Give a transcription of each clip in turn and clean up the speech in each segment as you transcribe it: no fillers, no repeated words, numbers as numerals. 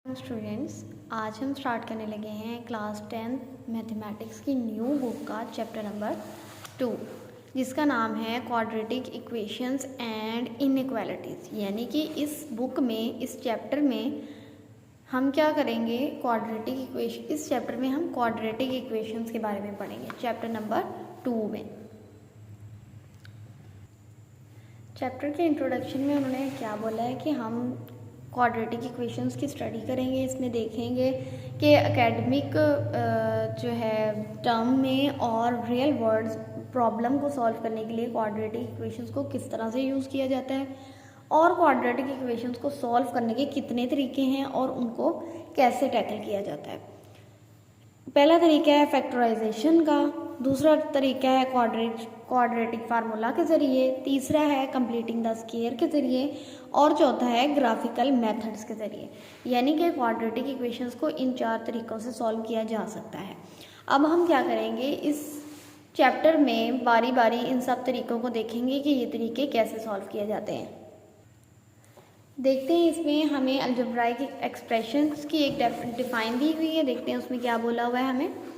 Students, आज हम start करने लगे हैं क्लास 10 मैथमेटिक्स की न्यू बुक का चैप्टर नंबर 2, जिसका नाम है क्वाड्रेटिक इक्वेशंस एंड इनइक्वालिटीज़। यानी कि इस बुक में, इस चैप्टर में हम क्या करेंगे, क्वाड्रेटिक इक्वेशन। इस चैप्टर में हम क्वाड्रेटिक इक्वेशंस के बारे में पढ़ेंगे, चैप्टर नंबर 2 में। चैप्टर के इंट्रोडक्शन में उन्होंने क्या बोला है कि हम क्वाड्रेटिक इक्वेशंस की स्टडी करेंगे। इसमें देखेंगे कि एकेडमिक जो है टर्म में और रियल वर्ल्ड प्रॉब्लम को सॉल्व करने के लिए क्वाड्रेटिक इक्वेशंस को किस तरह से यूज़ किया जाता है और क्वाड्रेटिक इक्वेशंस को सॉल्व करने के कितने तरीके हैं और उनको कैसे टैकल किया जाता है। पहला तरीका है फैक्टराइजेशन का, दूसरा तरीका है क्वाड्रेटिक फार्मूला के ज़रिए, तीसरा है कंप्लीटिंग द स्क्वायर के ज़रिए और चौथा है ग्राफिकल मेथड्स के ज़रिए। यानी कि क्वाड्रेटिक इक्वेशंस को इन 4 तरीक़ों से सॉल्व किया जा सकता है। अब हम क्या करेंगे, इस चैप्टर में बारी बारी इन सब तरीक़ों को देखेंगे कि ये तरीके कैसे सॉल्व किए जाते हैं। देखते हैं इसमें हमें अलजेब्राइक एक्सप्रेशंस की एक डिफाइन दी हुई है। देखते हैं उसमें क्या बोला हुआ है हमें।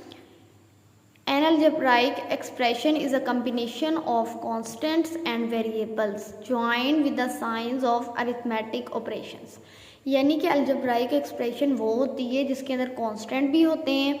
An algebraic expression is a combination of constants and variables joined with the signs of arithmetic operations। यानी कि algebraic expression वो होती है जिसके अंदर constant भी होते हैं,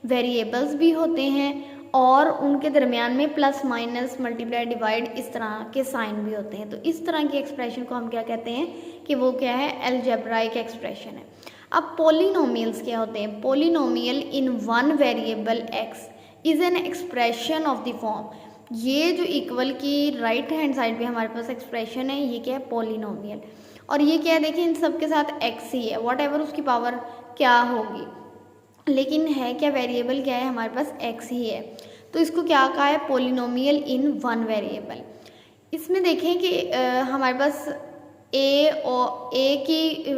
variables भी होते हैं और उनके दरमियान में प्लस माइनस मल्टीप्लाई डिवाइड इस तरह के साइन भी होते हैं। तो इस तरह की एक्सप्रेशन को हम क्या कहते हैं कि वो क्या है, अलजेब्राइक एक्सप्रेशन है। अब पोलिनोमियल्स क्या होते हैं। Polynomial in one variable x is an expression of the form. ये जो इक्वल की राइट हैंड साइड पे हमारे पास एक्सप्रेशन है, ये क्या है, पोलिनोमियल। और ये क्या है, देखिए इन सब के साथ एक्स ही है, वॉट एवर उसकी पावर क्या होगी, लेकिन है क्या, वेरिएबल क्या है हमारे पास, एक्स ही है। तो इसको क्या कहा है, पोलिनोमियल इन वन वेरिएबल। इसमें देखें कि हमारे पास ए की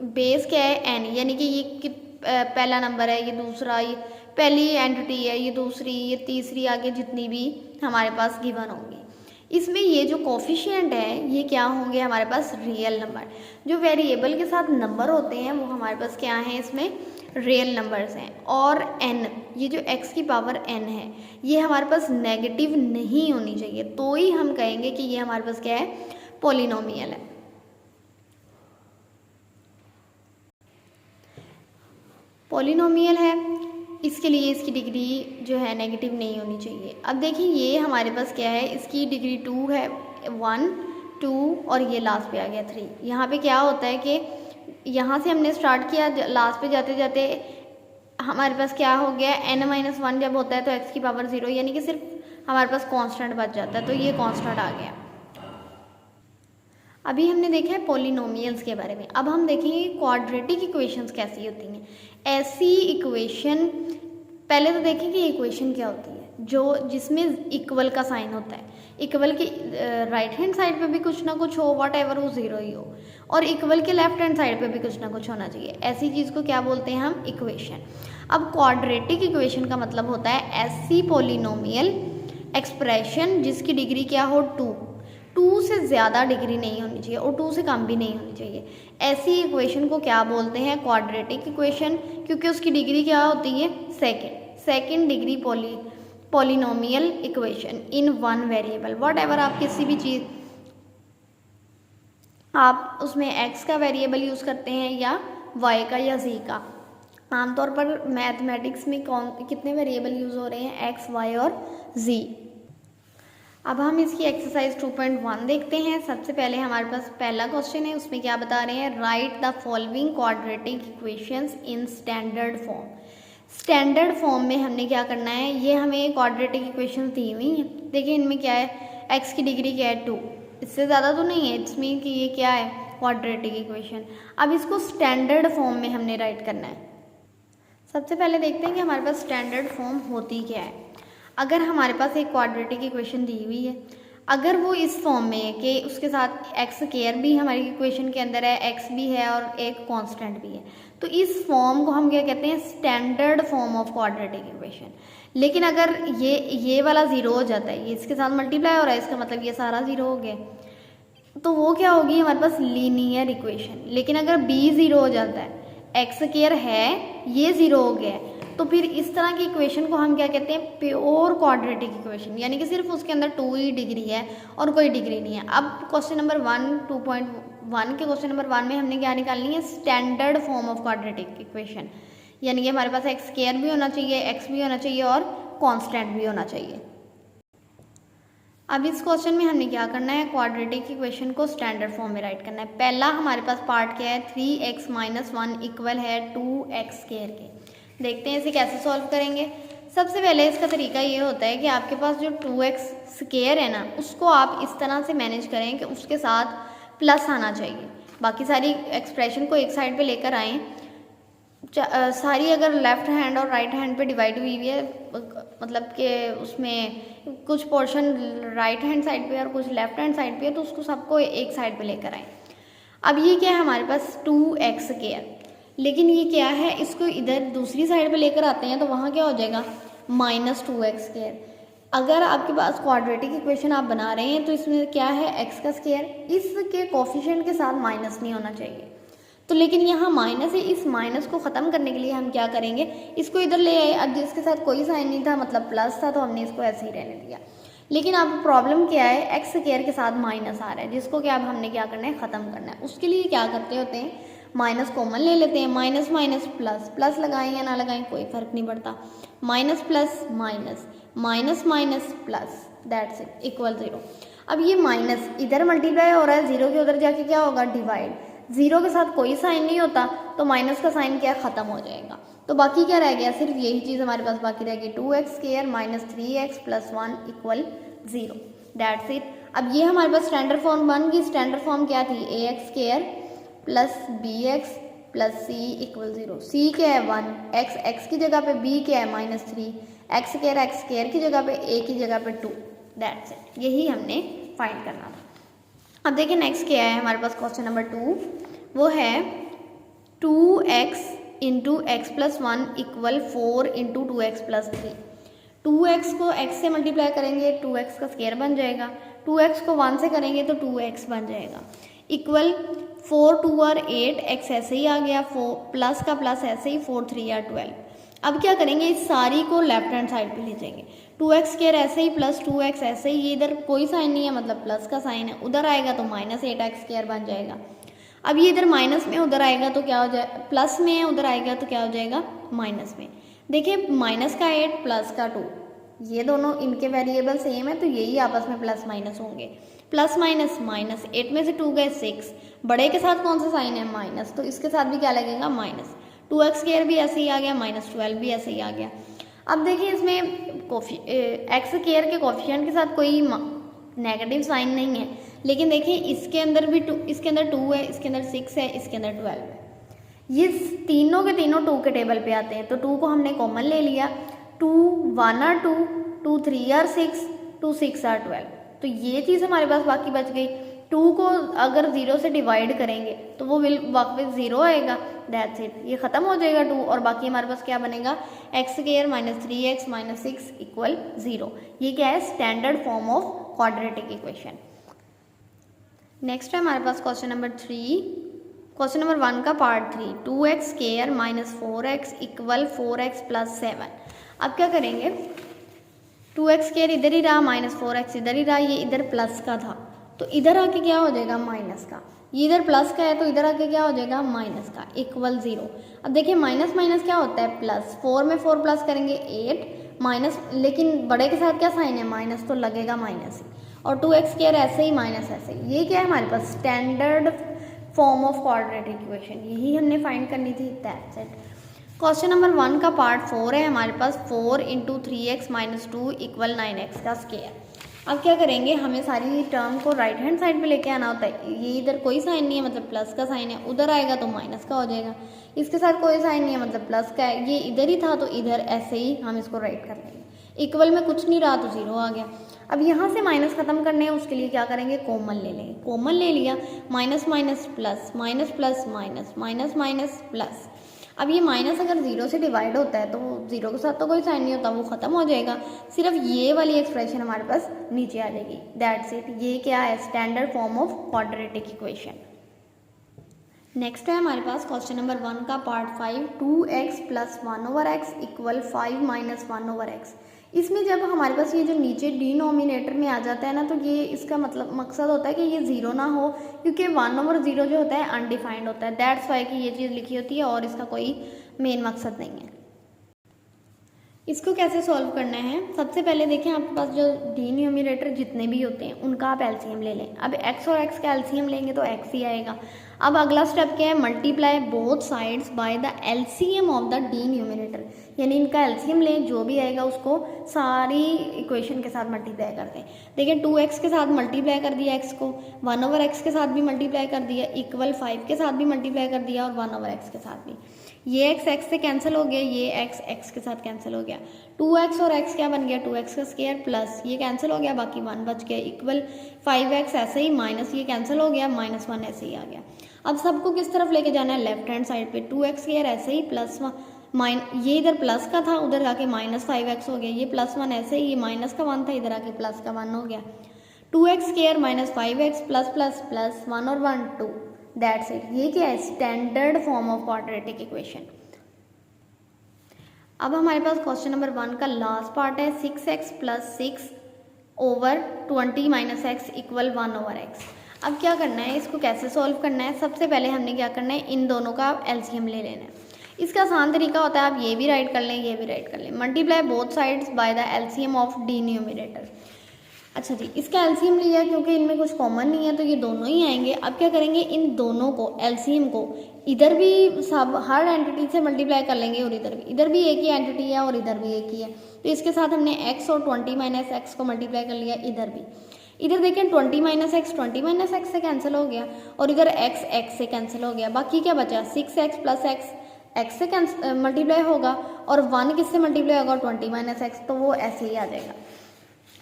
बेस क्या है, एन, यानी कि ये पहला नंबर है, ये दूसरा, ये पहली एंटिटी है, ये दूसरी, ये तीसरी, आगे जितनी भी हमारे पास गिवन होंगी। इसमें ये जो कोफिशिएंट है ये क्या होंगे, हमारे पास रियल नंबर। जो वेरिएबल के साथ नंबर होते हैं वो हमारे पास क्या है, इसमें रियल नंबर्स हैं। और n, ये जो x की पावर n है, ये हमारे पास नेगेटिव नहीं होनी चाहिए, तो ही हम कहेंगे कि ये हमारे पास क्या है, पोलिनोमियल है। पोलिनोमियल है, इसके लिए इसकी डिग्री जो है नेगेटिव नहीं होनी चाहिए। अब देखिए ये हमारे पास क्या है, इसकी डिग्री 2 है, 1 2 और ये लास्ट पे आ गया 3। यहाँ पे क्या होता है कि यहाँ से हमने स्टार्ट किया, लास्ट पे जाते जाते हमारे पास क्या हो गया, n-1 जब होता है तो x की पावर 0, यानी कि सिर्फ हमारे पास कांस्टेंट बच जाता है, तो ये कांस्टेंट आ गया। अभी हमने देखा है पोलिनोमियल्स के बारे में। अब हम देखेंगे क्वाड्रेटिक इक्वेशंस कैसी होती हैं। ऐसी इक्वेशन, पहले तो देखें कि इक्वेशन क्या होती है, जो जिसमें इक्वल का साइन होता है। इक्वल के राइट हैंड साइड पे भी कुछ ना कुछ हो, वॉट एवर वो 0 ही हो, और इक्वल के लेफ्ट हैंड साइड पे भी कुछ ना कुछ होना चाहिए। ऐसी चीज़ को क्या बोलते हैं हम, इक्वेशन। अब क्वाड्रेटिक इक्वेशन का मतलब होता है ऐसी पोलिनोमियल एक्सप्रेशन जिसकी डिग्री क्या हो, 2 से ज़्यादा डिग्री नहीं होनी चाहिए और 2 से कम भी नहीं होनी चाहिए। ऐसी इक्वेशन को क्या बोलते हैं, क्वाड्रेटिक इक्वेशन, क्योंकि उसकी डिग्री क्या होती है, second degree polynomial equation in one variable. What ever आप किसी भी चीज़, आप उसमें x का वेरिएबल यूज़ करते हैं या y का या z का। आमतौर पर मैथमेटिक्स में कितने वेरिएबल यूज़ हो रहे हैं, x, y और z। अब हम इसकी एक्सरसाइज 2.1 देखते हैं। सबसे पहले हमारे पास पहला क्वेश्चन है, उसमें क्या बता रहे हैं, right the following quadratic equations in standard form. Standard form में हमने क्या करना है, ये हमें क्वाड्रेटिक इक्वेशंस दी हुई हैं। देखिए इनमें क्या है, x की डिग्री क्या है, 2, इससे ज़्यादा तो नहीं है, इसमें कि ये क्या है, क्वाड्रेटिक इक्वेशन। अब इसको स्टैंडर्ड फॉर्म में हमने राइट करना है। सबसे पहले देखते हैं कि हमारे पास स्टैंडर्ड फॉर्म होती क्या है। अगर हमारे पास एक क्वाड्रेटिक इक्वेशन दी हुई है, अगर वो इस फॉर्म में है कि उसके साथ एक्स स्क्वायर भी हमारी इक्वेशन के अंदर है, एक्स भी है और एक कांस्टेंट भी है, तो इस फॉर्म को हम क्या कहते हैं, standard form of quadratic equation. लेकिन अगर ये वाला 0 हो जाता है, ये इसके साथ मल्टीप्लाई हो रहा है, इसका मतलब ये सारा 0 हो गया, तो वो क्या होगी, हमारे पास लीनियर इक्वेशन। लेकिन अगर b 0 हो जाता है, एक्स स्क्वायर है, ये 0 हो गया है, तो फिर इस तरह की इक्वेशन को हम क्या कहते हैं, प्योर क्वाड्रेटिक इक्वेशन, यानी कि सिर्फ उसके अंदर 2 ही डिग्री है और कोई डिग्री नहीं है। अब क्वेश्चन नंबर 2.1 के क्वेश्चन नंबर 1 में हमने क्या निकालनी है, standard form of quadratic equation, यानी कि हमारे पास एक्स स्क्वायर भी होना चाहिए, एक्स भी होना चाहिए और कांस्टेंट भी होना चाहिए। अब इस क्वेश्चन में हमने क्या करना है, क्वाड्रेटिक इक्वेशन को स्टैंडर्ड फॉर्म में राइट करना है। पहला हमारे पास पार्ट क्या है, 3x - 1 इक्वल है 2x स्क्वायर के। देखते हैं इसे कैसे सॉल्व करेंगे। सबसे पहले इसका तरीका ये होता है कि आपके पास जो 2x स्क्वायर है ना, उसको आप इस तरह से मैनेज करें कि उसके साथ प्लस आना चाहिए। बाकी सारी एक्सप्रेशन को एक साइड पे लेकर आएँ। सारी अगर लेफ्ट हैंड और राइट हैंड पे डिवाइड हुई हुई है, मतलब कि उसमें कुछ पोर्शन राइट हैंड साइड पे और कुछ लेफ्ट हैंड साइड पे है, तो उसको सबको एक साइड पे लेकर आए। अब ये क्या है हमारे पास 2x स्क्वायर, लेकिन ये क्या है, इसको इधर दूसरी साइड पे लेकर आते हैं तो वहाँ क्या हो जाएगा, -2x स्क्वायर। अगर आपके पास क्वाड्रेटिक इक्वेशन आप बना रहे हैं तो इसमें क्या है, x का स्क्वायर, इसके कोफिशिएंट के साथ माइनस नहीं होना चाहिए। तो लेकिन यहाँ माइनस है, इस माइनस को ख़त्म करने के लिए हम क्या करेंगे, इसको इधर ले आए। अब जिसके साथ कोई साइन नहीं था, मतलब प्लस था, तो हमने इसको ऐसे ही रहने दिया। लेकिन अब प्रॉब्लम क्या है, एक्स स्क्वायर के साथ माइनस आ रहा है, जिसको क्या अब हमने क्या करना है, ख़त्म करना है। उसके लिए क्या करते होते हैं, माइनस कॉमन ले लेते हैं, माइनस माइनस प्लस, प्लस लगाएं या ना लगाएं कोई फ़र्क नहीं पड़ता, minus plus minus, minus minus plus, that's it, equal 0। अब ये माइनस इधर मल्टीप्लाई हो रहा है, 0 के उधर जाके क्या होगा, डिवाइड। 0 के साथ कोई साइन नहीं होता तो माइनस का साइन क्या ख़त्म हो जाएगा। तो बाकी क्या रह गया, सिर्फ यही चीज़ हमारे पास बाकी रहेगी, 2x square - 3x + 1 equal 0, that's it. अब ये हमारे पास स्टैंडर्ड फॉर्म बन गई। स्टैंडर्ड फॉर्म क्या थी, ax square + bx + c equal 0। c क्या है 1, x की जगह पे, b क्या है -3, x स्क्वायर की जगह पे, a की जगह पे 2, दैट्स इट। यही हमने फाइंड करना था। अब देखिए नेक्स्ट क्या है हमारे पास, क्वेश्चन नंबर 2, वो है 2x × x + 1 equal 4 × 2x + 3। 2x को x से मल्टीप्लाई करेंगे, 2x का स्क्वायर बन जाएगा, 2x को 1 से करेंगे तो 2x बन जाएगा, इक्वल 4 2 और 8, x ऐसे ही आ गया, 4 प्लस का प्लस ऐसे ही, 4 3 और 12। अब क्या करेंगे, इस सारी को लेफ्ट हैंड साइड पे ले जाएंगे, 2x स्क्वायर ऐसे ही प्लस 2x ऐसे ही, ये इधर कोई साइन नहीं है, मतलब प्लस का साइन है, उधर आएगा तो -8x स्क्वायर बन जाएगा। अब ये इधर माइनस में उधर आएगा तो क्या हो जाए, प्लस में है उधर आएगा तो क्या हो जाएगा, माइनस में। देखिए माइनस का 8 प्लस का 2, ये दोनों इनके वेरिएबल सेम है तो यही आपस में प्लस माइनस होंगे, प्लस माइनस माइनस, 8 में से 2 गए 6, बड़े के साथ कौन सा साइन है, माइनस, तो इसके साथ भी क्या लगेगा, माइनस। 2x स्क्वायर भी ऐसे ही आ गया, -12 भी ऐसे ही आ गया। अब देखिए इसमें एक्स स्क्वायर के कोफिशिएंट के साथ कोई नेगेटिव साइन नहीं है, लेकिन देखिए इसके अंदर भी 2, इसके अंदर 2 है, इसके अंदर 6 है, इसके अंदर 12 है, ये तीनों के तीनों 2 के टेबल पे आते हैं, तो 2 को हमने कॉमन ले लिया, 2 1 और 2, 2 3 और 6, 2 6 और 12, तो ये चीज़ हमारे पास बाकी बच गई। 2 को अगर 0 से डिवाइड करेंगे तो वो वापस 0 आएगा, दैट्स इट, ये ख़त्म हो जाएगा 2, और बाकी हमारे पास क्या बनेगा, x स्क्वायर - 3x - 6 इक्वल 0। ये क्या है, standard form of quadratic equation. Next है हमारे पास क्वेश्चन नंबर 3, क्वेश्चन नंबर 1 का part 3, 2x square - 4x equal 4x + 7। अब क्या करेंगे, 2x स्क्वायर इधर ही रहा, -4x इधर ही रहा, ये इधर प्लस का था तो इधर आके क्या हो जाएगा, माइनस का, ये इधर प्लस का है तो इधर आके क्या हो जाएगा, माइनस का, इक्वल 0। अब देखिए माइनस माइनस क्या होता है, प्लस, 4 में 4 प्लस करेंगे 8, माइनस, लेकिन बड़े के साथ क्या साइन है, माइनस, तो लगेगा माइनस ही, और 2x स्क्वायर ऐसे ही माइनस ऐसे ही। ये क्या है हमारे पास, standard form of quadratic equation, यही हमने फाइंड करनी थी, दैट्स इट। क्वेश्चन नंबर 1 का पार्ट 4 है हमारे पास, 4 × 3x - 2 इक्वल 9x का स्क्वायर। अब क्या करेंगे, हमें सारी टर्म को राइट हैंड साइड पे लेके आना होता है, ये इधर कोई साइन नहीं है, मतलब प्लस का साइन है, उधर आएगा तो माइनस का हो जाएगा, इसके साथ कोई साइन नहीं है, मतलब प्लस का है, ये इधर ही था तो इधर ऐसे ही हम इसको राइट कर लेंगे, इक्वल में कुछ नहीं रहा तो 0 आ गया। अब यहाँ से माइनस खत्म करने हैं, उसके लिए क्या करेंगे, कॉमन ले लेंगे, कॉमन ले लिया, minus minus plus, minus plus minus, minus minus plus. अब ये माइनस अगर 0 से डिवाइड होता है तो 0 के साथ तो कोई साइन नहीं होता, वो ख़त्म हो जाएगा, सिर्फ ये वाली एक्सप्रेशन हमारे पास नीचे आ जाएगी, दैट्स इट। ये क्या है, standard form of quadratic equation. Next है हमारे पास क्वेश्चन नंबर 1 का पार्ट 5, 2x + 1/x = 5 - 1/x। इसमें जब हमारे पास ये जो नीचे डिनोमिनेटर में आ जाता है ना, तो ये इसका मतलब मकसद होता है कि ये ज़ीरो ना हो, क्योंकि 1/0 जो होता है अनडिफाइंड होता है, दैट्स वाई कि ये चीज़ लिखी होती है और इसका कोई मेन मकसद नहीं है। इसको कैसे सॉल्व करना है, सबसे पहले देखें आपके पास जो डिनोमिनेटर जितने भी होते हैं उनका आप एलसीएम ले लें। अब x और x का एलसीएम लेंगे तो x ही आएगा। अब अगला स्टेप क्या है, multiply both sides by the LCM of the denominator, यानी इनका एलसीएम लें, जो भी आएगा उसको सारी इक्वेशन के साथ मल्टीप्लाई कर दें। देखिए 2x के साथ मल्टीप्लाई कर दिया x को, 1/x के साथ भी मल्टीप्लाई कर दिया, इक्वल 5 के साथ भी मल्टीप्लाई कर दिया और 1/x के साथ भी। ये x से कैंसिल हो गया, ये x के साथ कैंसिल हो गया। 2x और x क्या बन गया, 2x का स्क्वायर प्लस ये कैंसिल हो गया, बाकी 1 बच गया, इक्वल 5x ऐसे ही, माइनस ये कैंसिल हो गया, -1 ऐसे ही आ गया। अब सबको किस तरफ लेके जाना है, लेफ्ट हैंड साइड पे। 2x स्क्वायर ऐसे ही प्लस ये इधर प्लस का था, उधर जाके -5x हो गया, ये +1 ऐसे ही, ये माइनस का 1 था, इधर आके प्लस का 1 हो गया। 2x square -5x plus plus plus 1 और 1 2, दैट्स इट। ये क्या है, standard form of quadratic equation. अब हमारे पास क्वेश्चन नंबर 1 का लास्ट पार्ट है, 6x + 6 / 20 - x = 1/x। अब क्या करना है, इसको कैसे सॉल्व करना है, सबसे पहले हमने क्या करना है, इन दोनों का एलसीएम ले लेना है। इसका आसान तरीका होता है, आप ये भी राइट कर लें, ये भी राइट कर लें। Multiply both sides by the LCM of denominator. अच्छा जी, इसका एलसीएम लिया क्योंकि इनमें कुछ कॉमन नहीं है तो ये दोनों ही आएंगे। अब क्या करेंगे, इन दोनों को एलसीएम को इधर भी सब हर एंटिटी से मल्टीप्लाई कर लेंगे और इधर भी एक ही एंटिटी है और इधर भी एक ही है, तो इसके साथ हमने x और 20 - x को मल्टीप्लाई कर लिया। इधर भी, इधर देखें 20 - x 20 - x से कैंसिल हो गया और इधर x से कैंसिल हो गया। बाकी क्या बचा, 6x + x से मल्टीप्लाई होगा और 1 किससे मल्टीप्लाई होगा, 20 - x, तो वो ऐसे ही आ जाएगा।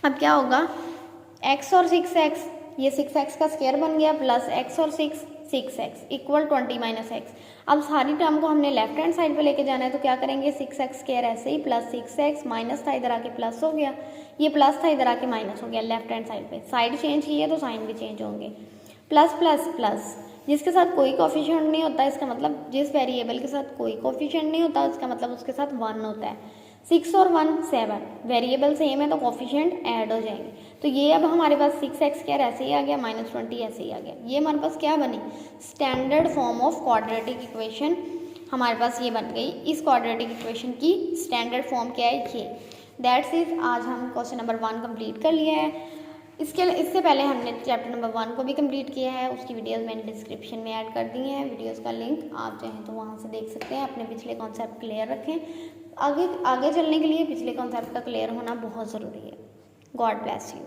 अब क्या होगा, x और 6x, ये 6x का स्क्वायर बन गया, प्लस x और 6x = 20 - x। अब सारी टर्म को हमने लेफ्ट हैंड साइड पे लेके जाना है, तो क्या करेंगे, 6x स्क्वायर ऐसे ही प्लस 6x, माइनस था इधर आके प्लस हो गया, ये प्लस था इधर आके माइनस हो गया। लेफ्ट हैंड साइड पे साइड चेंज की है तो साइन भी चेंज होंगे। प्लस प्लस प्लस, जिसके साथ कोई कोफिशिएंट नहीं होता, इसका मतलब जिस वेरिएबल के साथ कोई कोफिशिएंट नहीं होता उसका मतलब उसके साथ 1 होता है। 6 और 1 7, वेरिएबल सेम है तो कोफिशिएंट ऐड हो जाएंगे। तो ये अब हमारे पास 6x स्क्वायर ऐसे ही आ गया, -20 ऐसे ही आ गया। ये हमारे पास क्या बनी, standard form of quadratic equation हमारे पास ये बन गई। इस क्वाड्रेटिक इक्वेशन की स्टैंडर्ड फॉर्म क्या है, ये। That's it. आज हम क्वेश्चन नंबर 1 कंप्लीट कर लिया है। इससे पहले हमने चैप्टर नंबर 1 को भी कंप्लीट किया है, उसकी वीडियोस मैंने डिस्क्रिप्शन में ऐड कर दी हैं। वीडियोस का लिंक आप चाहें तो वहाँ से देख सकते हैं। अपने पिछले कॉन्सेप्ट क्लियर रखें, आगे चलने के लिए पिछले कॉन्सेप्ट का क्लियर होना बहुत ज़रूरी है। God bless you.